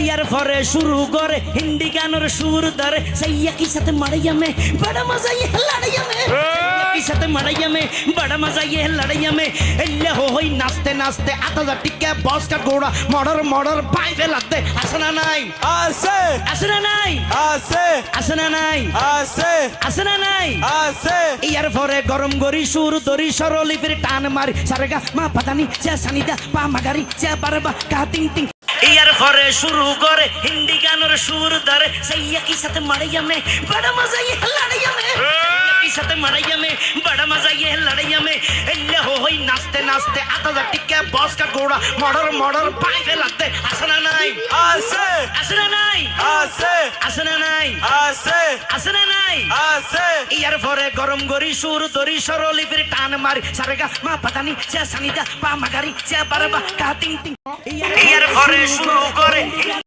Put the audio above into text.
ইয়ার পরে শুরু করে হিন্দি গানের সুর ধরে सैया की साथ मड़ैया में बड़ा मजा ये लड़ैया में सैया की साथ मड़ैया में बड़ा मजा ये लड़ैया में एल्ले हो होई नाचते नाचते आता जा टिक्के बॉस का घोड़ा मर्डर मर्डर पाइपे लगते असना नहीं আছে असना नहीं আছে असना नहीं আছে असना नहीं আছে ইয়ার পরে গরম গরি সুর দরি সরলি ফির টান মারি সারেগা মা পাতানি চা সানিদা পা মাগারি চা বারবা কা টিং টিং ইয়ার পরে শুরু করে হিন্দি গানের সুর ধরে सैया की साथ मड़ैया में बड़ा मजा ये लड़ैया में सैया की साथ मड़ैया में बड़ा मजा ये लड़ैया में एल्ले हो होई नाचते नाचते आता जा टिक्के बॉस का घोड़ा मर्डर मर्डर पाइपे लगते असना नहीं আছে असना नहीं আছে असना नहीं আছে असना नहीं আছে ইয়ার পরে গরম গরি সুর দরি সরলি ফির টান মারি সারেগা মা পাতানি চা সানিদা পা মাগারি চা বারবা কা টিং টিং ইয়ার পরে শুরু করে